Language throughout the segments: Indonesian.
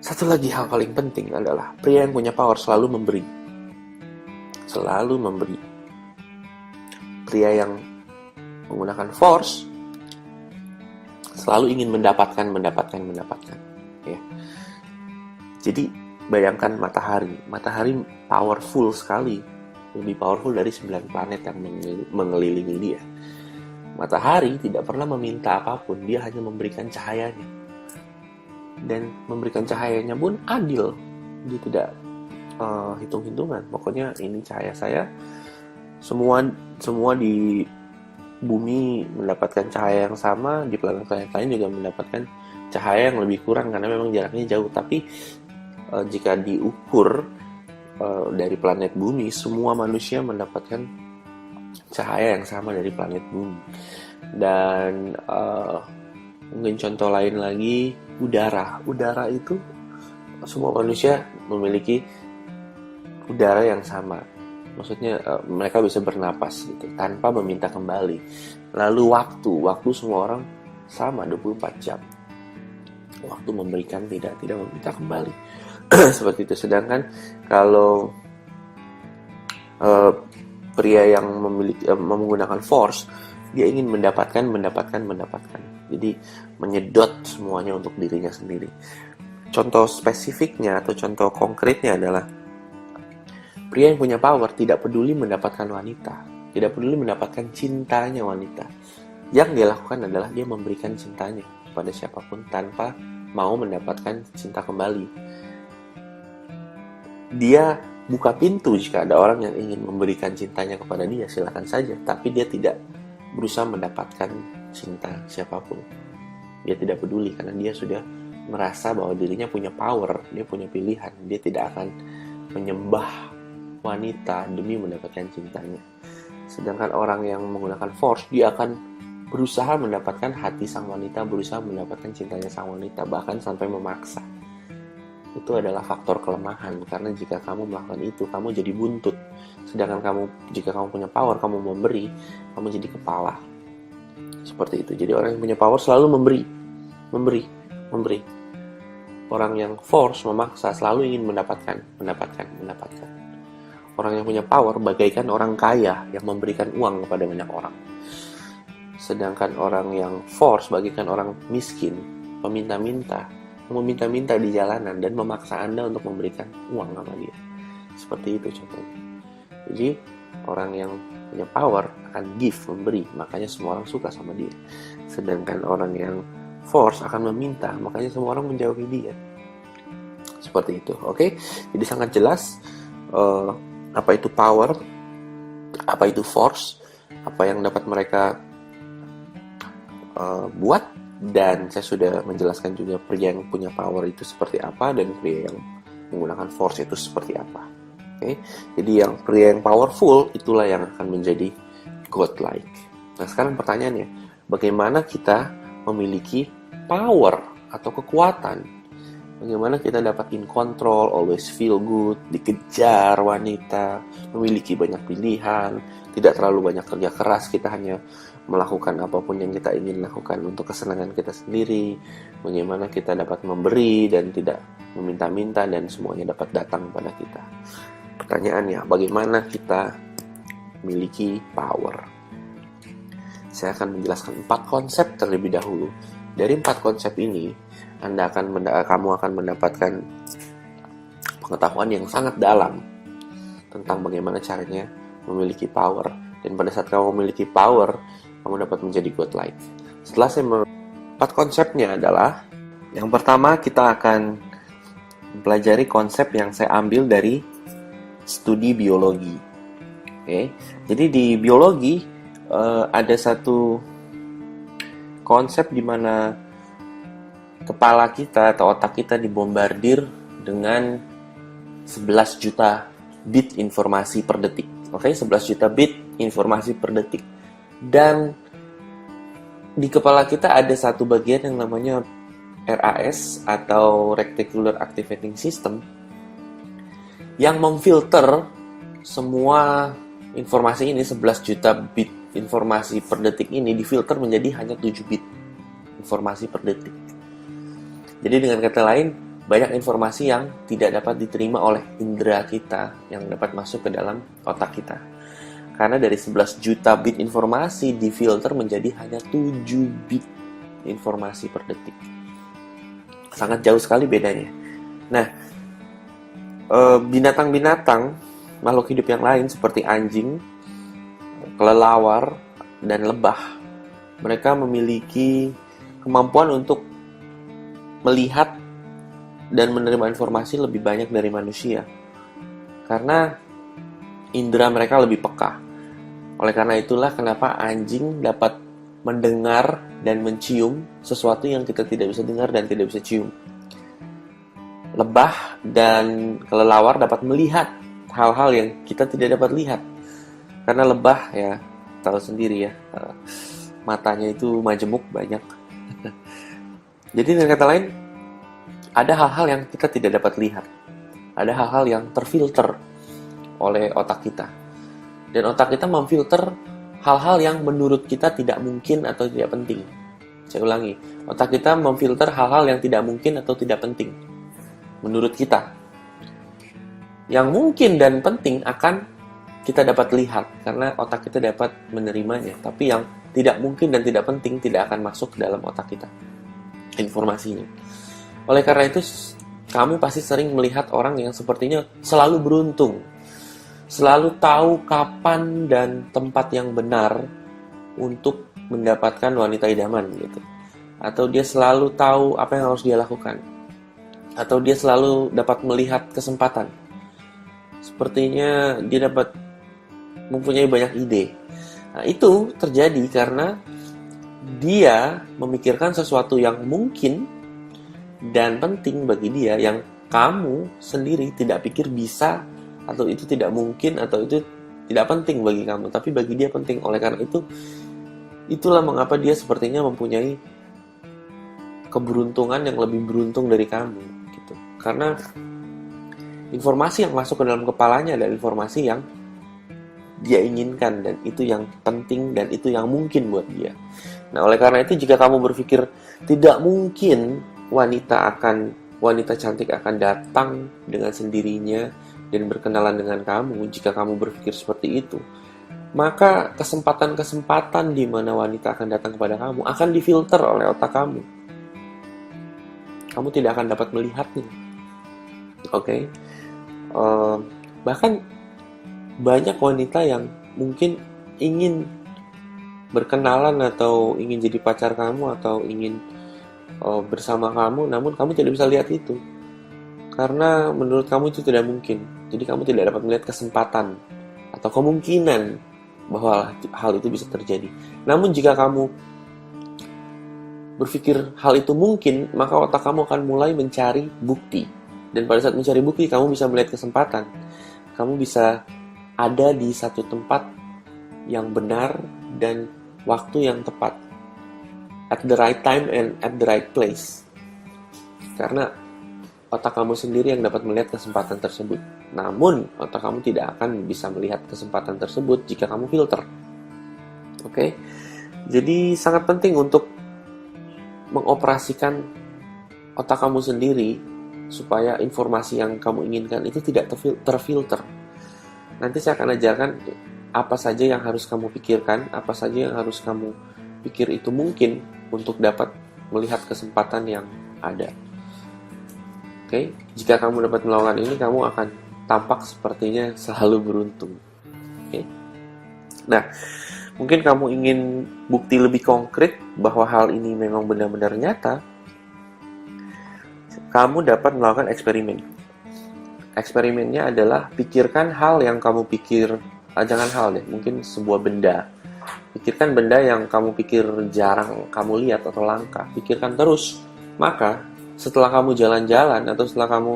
Satu lagi hal paling penting adalah pria yang punya power selalu memberi. Selalu memberi. Pria yang menggunakan force selalu ingin mendapatkan. Ya. Jadi bayangkan matahari. Matahari powerful sekali. Lebih powerful dari 9 planet yang mengelilingi dia. Matahari tidak pernah meminta apapun. Dia hanya memberikan cahayanya. Dan memberikan cahayanya pun adil. Dia tidak hitung-hitungan. Pokoknya ini cahaya saya. Semua di bumi mendapatkan cahaya yang sama, di planet-planet lain juga mendapatkan cahaya yang lebih kurang karena memang jaraknya jauh. Tapi jika diukur dari planet bumi, semua manusia mendapatkan cahaya yang sama dari planet bumi. Dan mungkin contoh lain lagi, udara itu semua manusia memiliki udara yang sama. Maksudnya mereka bisa bernapas gitu tanpa meminta kembali. Lalu waktu semua orang sama 24 jam. Waktu memberikan tidak meminta kembali. Seperti itu. Sedangkan kalau pria yang menggunakan force, dia ingin mendapatkan. Jadi menyedot semuanya untuk dirinya sendiri. Contoh spesifiknya atau contoh konkretnya adalah pria yang punya power tidak peduli mendapatkan wanita, tidak peduli mendapatkan cintanya wanita. Yang dia lakukan adalah dia memberikan cintanya kepada siapapun tanpa mau mendapatkan cinta kembali. Dia buka pintu jika ada orang yang ingin memberikan cintanya kepada dia, silakan saja. Tapi dia tidak berusaha mendapatkan cinta siapapun. Dia tidak peduli karena dia sudah merasa bahwa dirinya punya power, dia punya pilihan. Dia tidak akan menyembah wanita demi mendapatkan cintanya. Sedangkan orang yang menggunakan force, dia akan berusaha mendapatkan hati sang wanita, berusaha mendapatkan cintanya sang wanita, bahkan sampai memaksa. Itu adalah faktor kelemahan, karena jika kamu melakukan itu, kamu jadi buntut. Sedangkan jika kamu punya power, kamu memberi, kamu jadi kepala. Seperti itu. Jadi orang yang punya power selalu memberi. Orang yang force, memaksa, selalu ingin mendapatkan. Orang yang punya power bagaikan orang kaya yang memberikan uang kepada banyak orang. Sedangkan orang yang force bagaikan orang miskin, meminta-minta di jalanan dan memaksa Anda untuk memberikan uang sama dia. Seperti itu contohnya. Jadi orang yang punya power akan memberi, makanya semua orang suka sama dia. Sedangkan orang yang force akan meminta, makanya semua orang menjauhi dia. Seperti itu, oke? Jadi sangat jelas apa itu power, apa itu force, apa yang dapat mereka buat, dan saya sudah menjelaskan juga pria yang punya power itu seperti apa dan pria yang menggunakan force itu seperti apa. Oke, jadi yang pria yang powerful itulah yang akan menjadi godlike. Nah sekarang pertanyaannya, bagaimana kita memiliki power atau kekuatan? Bagaimana kita dapat in control, always feel good, dikejar wanita, memiliki banyak pilihan, tidak terlalu banyak kerja keras, kita hanya melakukan apapun yang kita ingin lakukan untuk kesenangan kita sendiri. Bagaimana kita dapat memberi dan tidak meminta-minta dan semuanya dapat datang pada kita. Pertanyaannya, bagaimana kita memiliki power? Saya akan menjelaskan 4 konsep terlebih dahulu. Dari 4 konsep ini, kamu akan mendapatkan pengetahuan yang sangat dalam tentang bagaimana caranya memiliki power. Dan pada saat kamu memiliki power, kamu dapat menjadi godlike. Setelah saya 4 konsepnya adalah, yang pertama kita akan mempelajari konsep yang saya ambil dari studi biologi. Oke, jadi di biologi ada satu konsep di mana kepala kita atau otak kita dibombardir dengan 11 juta bit informasi per detik. Oke, 11 juta bit informasi per detik. Dan di kepala kita ada satu bagian yang namanya RAS atau Reticular Activating System yang memfilter semua informasi ini. 11 juta bit informasi per detik ini difilter menjadi hanya 7 bit informasi per detik. Jadi dengan kata lain, banyak informasi yang tidak dapat diterima oleh indera kita yang dapat masuk ke dalam otak kita. Karena dari 11 juta bit informasi difilter menjadi hanya 7 bit informasi per detik. Sangat jauh sekali bedanya. Nah, binatang-binatang, makhluk hidup yang lain seperti anjing, kelelawar, dan lebah, mereka memiliki kemampuan untuk melihat dan menerima informasi lebih banyak dari manusia. Karena indera mereka lebih peka. Oleh karena itulah kenapa anjing dapat mendengar dan mencium sesuatu yang kita tidak bisa dengar dan tidak bisa cium. Lebah dan kelelawar dapat melihat hal-hal yang kita tidak dapat lihat. Karena lebah, ya tahu sendiri ya, matanya itu majemuk banyak. Jadi dengan kata lain, ada hal-hal yang kita tidak dapat lihat. Ada hal-hal yang terfilter oleh otak kita. Dan otak kita memfilter hal-hal yang menurut kita tidak mungkin atau tidak penting. Saya ulangi, otak kita memfilter hal-hal yang tidak mungkin atau tidak penting menurut kita. Yang mungkin dan penting akan kita dapat lihat karena otak kita dapat menerimanya. Tapi yang tidak mungkin dan tidak penting tidak akan masuk ke dalam otak kita informasinya. Oleh karena itu, kamu pasti sering melihat orang yang sepertinya selalu beruntung, selalu tahu kapan dan tempat yang benar untuk mendapatkan wanita idaman gitu. Atau dia selalu tahu apa yang harus dia lakukan. Atau dia selalu dapat melihat kesempatan. Sepertinya dia dapat mempunyai banyak ide. Nah, itu terjadi karena dia memikirkan sesuatu yang mungkin dan penting bagi dia yang kamu sendiri tidak pikir bisa, atau itu tidak mungkin, atau itu tidak penting bagi kamu, tapi bagi dia penting. Oleh karena itu, itulah mengapa dia sepertinya mempunyai keberuntungan yang lebih beruntung dari kamu gitu. Karena informasi yang masuk ke dalam kepalanya adalah informasi yang dia inginkan, dan itu yang penting, dan itu yang mungkin buat dia. Nah, oleh karena itu, jika kamu berpikir tidak mungkin wanita cantik akan datang dengan sendirinya dan berkenalan dengan kamu, jika kamu berpikir seperti itu, maka kesempatan-kesempatan di mana wanita akan datang kepada kamu akan difilter oleh otak kamu. Kamu tidak akan dapat melihatnya. Oke? Bahkan banyak wanita yang mungkin ingin berkenalan atau ingin jadi pacar kamu atau ingin bersama kamu, namun kamu tidak bisa lihat itu karena menurut kamu itu tidak mungkin. Jadi kamu tidak dapat melihat kesempatan atau kemungkinan bahwa hal itu bisa terjadi. Namun jika kamu berpikir hal itu mungkin, maka otak kamu akan mulai mencari bukti. Dan pada saat mencari bukti, kamu bisa melihat kesempatan. Kamu bisa ada di satu tempat yang benar dan waktu yang tepat, at the right time and at the right place. Karena otak kamu sendiri yang dapat melihat kesempatan tersebut. Namun, otak kamu tidak akan bisa melihat kesempatan tersebut jika kamu filter. Oke? Jadi, sangat penting untuk mengoperasikan otak kamu sendiri supaya informasi yang kamu inginkan itu tidak terfilter. Nanti saya akan ajarkan apa saja yang harus kamu pikirkan, apa saja yang harus kamu pikir itu mungkin untuk dapat melihat kesempatan yang ada. Oke, jika kamu dapat melakukan ini, kamu akan tampak sepertinya selalu beruntung. Oke. Nah, mungkin kamu ingin bukti lebih konkret bahwa hal ini memang benar-benar nyata. Kamu dapat melakukan eksperimen. Eksperimennya adalah pikirkan hal yang kamu pikir, jangan hal deh, mungkin sebuah benda. Pikirkan benda yang kamu pikir jarang kamu lihat atau langka. Pikirkan terus. Maka setelah kamu jalan-jalan atau setelah kamu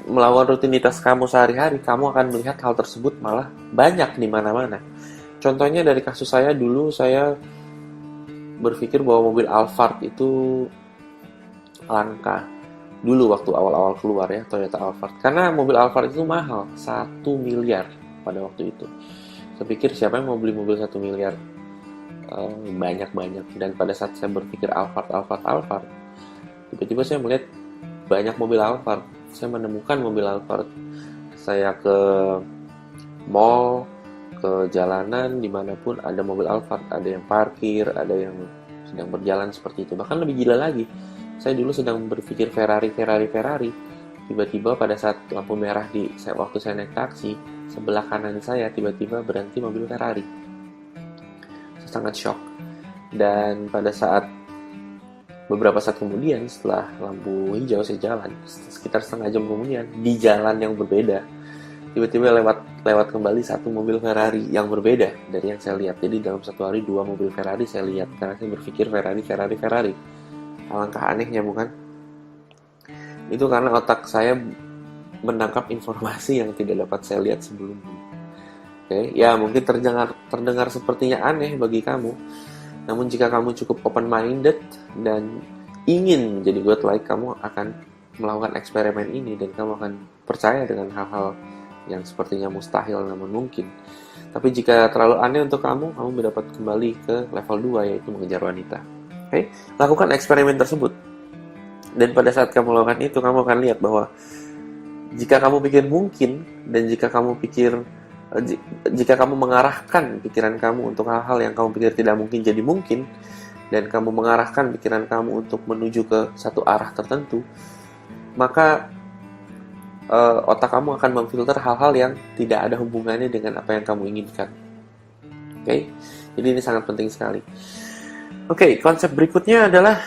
melakukan rutinitas kamu sehari-hari, kamu akan melihat hal tersebut malah banyak di mana-mana. Contohnya dari kasus saya dulu, saya berpikir bahwa mobil Alphard itu langka. Dulu waktu awal-awal keluar ya, Toyota Alphard. Karena mobil Alphard itu mahal, 1 miliar pada waktu itu. Saya pikir siapa yang mau beli mobil 1 miliar? Banyak-banyak. Dan pada saat saya berpikir Alphard, tiba-tiba saya melihat banyak mobil Alphard. Saya menemukan mobil Alphard. Saya ke mall, ke jalanan, dimanapun ada mobil Alphard. Ada yang parkir, ada yang sedang berjalan seperti itu. Bahkan lebih gila lagi, saya dulu sedang berpikir Ferrari. Tiba-tiba pada saat lampu merah waktu saya naik taksi, sebelah kanan saya tiba-tiba berhenti mobil Ferrari. Saya sangat shock. Dan pada beberapa saat kemudian, setelah lampu hijau saya jalan, sekitar setengah jam kemudian, di jalan yang berbeda, tiba-tiba lewat kembali satu mobil Ferrari yang berbeda dari yang saya lihat. Jadi dalam satu hari 2 mobil Ferrari saya lihat, karena saya berpikir Ferrari. Alangkah anehnya, bukan? Itu karena otak saya menangkap informasi yang tidak dapat saya lihat sebelumnya. Oke, ya mungkin terdengar sepertinya aneh bagi kamu. Namun jika kamu cukup open-minded dan ingin menjadi godlike, kamu akan melakukan eksperimen ini dan kamu akan percaya dengan hal-hal yang sepertinya mustahil namun mungkin. Tapi jika terlalu aneh untuk kamu dapat kembali ke level 2, yaitu mengejar wanita. Oke? Lakukan eksperimen tersebut. Dan pada saat kamu lakukan itu, kamu akan lihat bahwa jika kamu pikir mungkin dan jika kamu mengarahkan pikiran kamu untuk hal-hal yang kamu pikir tidak mungkin jadi mungkin, dan kamu mengarahkan pikiran kamu untuk menuju ke satu arah tertentu, maka otak kamu akan memfilter hal-hal yang tidak ada hubungannya dengan apa yang kamu inginkan. Oke? Jadi ini sangat penting sekali. Oke, konsep berikutnya adalah